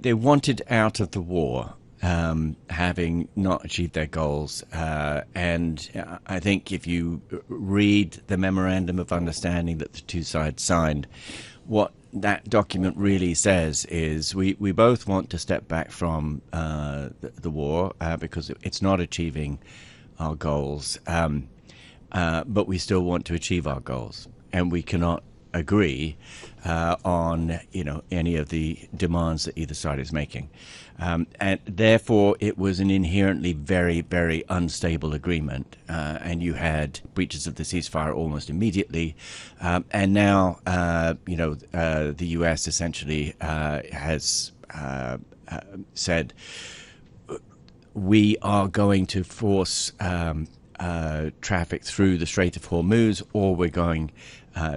they wanted out of the war, having not achieved their goals. And I think if you read the memorandum of understanding that the two sides signed, what that document really says is we both want to step back from the war because it's not achieving our goals, but we still want to achieve our goals, and we cannot agree on any of the demands that either side is making, and therefore it was an inherently very, very unstable agreement, and you had breaches of the ceasefire almost immediately, and now the US essentially has said we are going to force traffic through the Strait of Hormuz, or we're going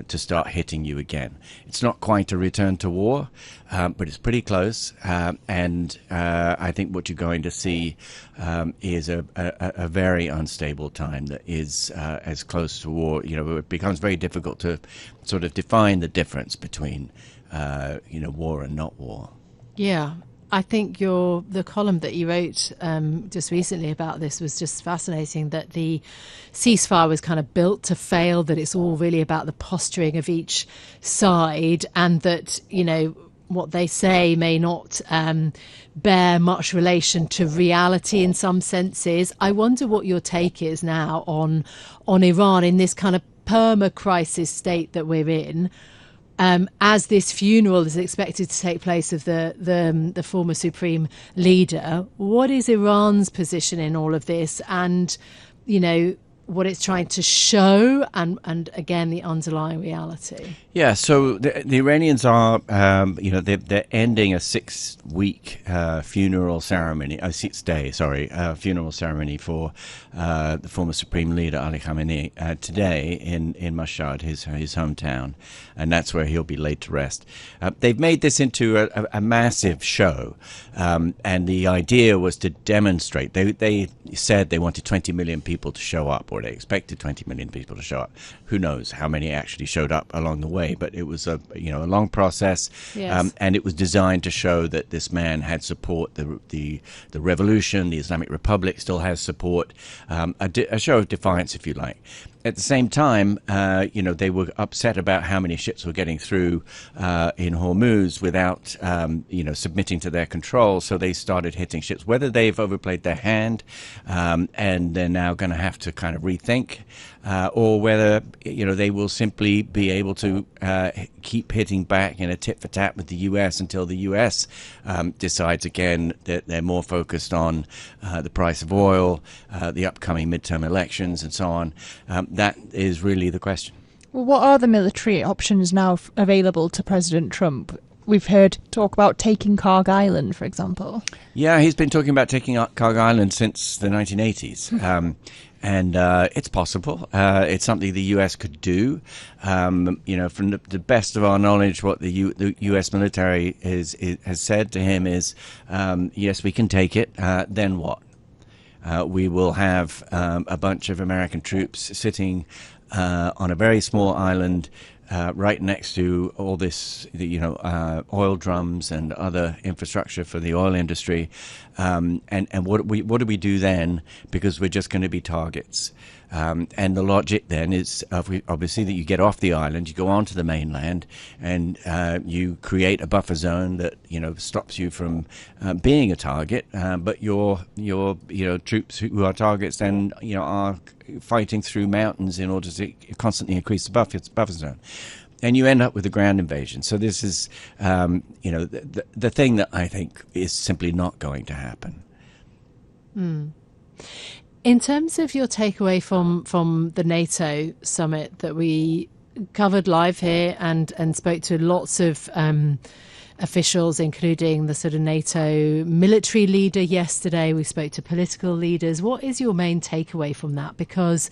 to start hitting you again. It's not quite a return to war, but it's pretty close. And I think what you're going to see is a very unstable time that is as close to war. It becomes very difficult to sort of define the difference between war and not war. Yeah. I think the column that you wrote just recently about this was just fascinating, that the ceasefire was kind of built to fail, that it's all really about the posturing of each side, and that, what they say may not bear much relation to reality in some senses. I wonder what your take is now on Iran in this kind of perma-crisis state that we're in. As this funeral is expected to take place of the former supreme leader, what is Iran's position in all of this, and what it's trying to show, and again the underlying reality? Yeah, so the Iranians are, they're ending a 6-week funeral ceremony, funeral ceremony for the former supreme leader Ali Khamenei today in Mashhad, his hometown, and that's where he'll be laid to rest. They've made this into a massive show, and the idea was to demonstrate. They said they wanted 20 million people to show up, or they expected 20 million people to show up. Who knows how many actually showed up along the way, but it was a long process. Yes. And it was designed to show that this man had support. The revolution, the Islamic Republic still has support. A show of defiance, if you like. At the same time, they were upset about how many ships were getting through in Hormuz without, submitting to their control. So they started hitting ships. Whether they've overplayed their hand and they're now going to have to kind of rethink, or whether they will simply be able to keep hitting back in a tit for tat with the U.S. until the U.S. Decides again that they're more focused on the price of oil, the upcoming midterm elections, and so on. That is really the question. Well, what are the military options now available to President Trump? We've heard talk about taking Karg Island, for example. Yeah, he's been talking about taking Karg Island since the 1980s. And it's possible. It's something the U.S. could do. From the best of our knowledge, what the U.S. military has said to him is, yes, we can take it. Then what? We will have a bunch of American troops sitting on a very small island right next to all this, oil drums and other infrastructure for the oil industry. And what do we do then? Because we're just going to be targets. And the logic then is obviously that you get off the island, you go onto the mainland, and you create a buffer zone that stops you from being a target. But your troops who are targets then are fighting through mountains in order to constantly increase the buffer zone. And you end up with a ground invasion. So this is, the thing that I think is simply not going to happen. Mm. In terms of your takeaway from the NATO summit that we covered live here and spoke to lots of officials, including the sort of NATO military leader yesterday, we spoke to political leaders. What is your main takeaway from that? Because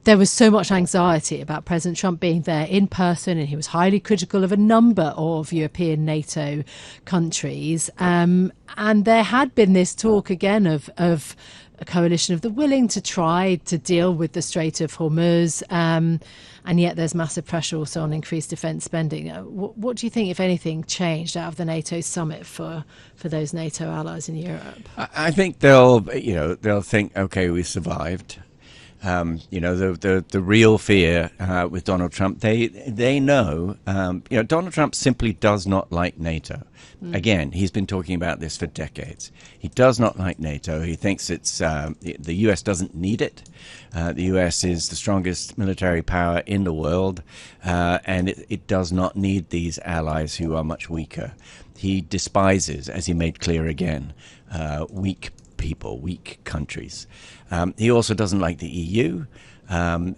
there was so much anxiety about President Trump being there in person, and he was highly critical of a number of European NATO countries. And there had been this talk again of a coalition of the willing to try to deal with the Strait of Hormuz. And yet there's massive pressure also on increased defence spending. What do you think, if anything, changed out of the NATO summit for those NATO allies in Europe? I think they'll think, okay, we survived. The real fear with Donald Trump, they know, Donald Trump simply does not like NATO. Again, he's been talking about this for decades. He does not like NATO. He thinks it's the U.S. doesn't need it. The U.S. is the strongest military power in the world, and it does not need these allies who are much weaker. He despises, as he made clear again, weak people, weak countries. He also doesn't like the EU. In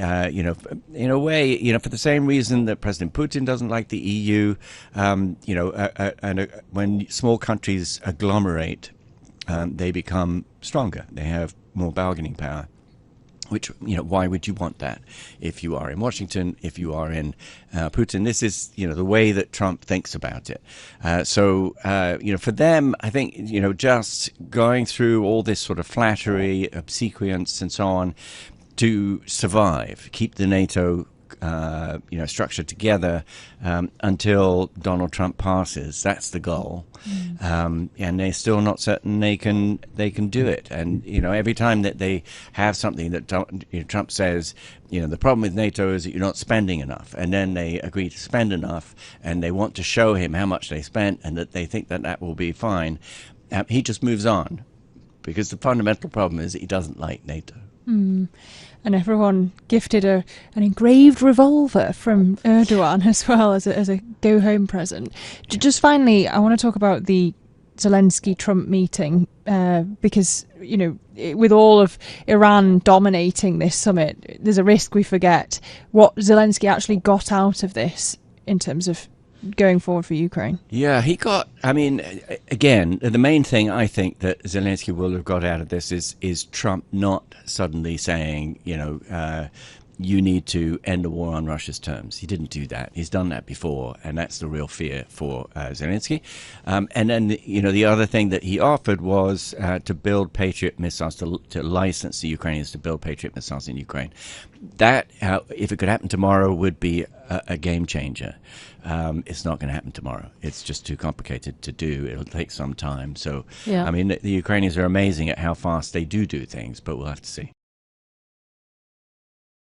a way, for the same reason that President Putin doesn't like the EU, when small countries agglomerate, they become stronger. They have more bargaining power. Which, why would you want that if you are in Washington, if you are in Putin? This is, the way that Trump thinks about it. For them, I think, just going through all this sort of flattery, obsequience and so on to survive, keep the NATO structure together until Donald Trump passes. That's the goal. And they're still not certain they can do it. And every time that they have something that Trump says, the problem with NATO is that you're not spending enough, and then they agree to spend enough, and they want to show him how much they spent and that they think that will be fine, he just moves on, because the fundamental problem is that he doesn't like NATO. And everyone gifted an engraved revolver from Erdogan as well as a go-home present. Just finally, I want to talk about the Zelensky-Trump meeting because, with all of Iran dominating this summit, there's a risk we forget what Zelensky actually got out of this in terms of going forward for Ukraine. Yeah, again, the main thing I think that Zelensky will have got out of this is Trump not suddenly saying, you need to end the war on Russia's terms. He didn't do that. He's done that before, and that's the real fear for Zelensky. And then, the other thing that he offered was to build Patriot missiles, to license the Ukrainians to build Patriot missiles in Ukraine. That, if it could happen tomorrow, would be a game changer. It's not going to happen tomorrow. It's just too complicated to do. It'll take some time. So, yeah. The Ukrainians are amazing at how fast they do things, but we'll have to see.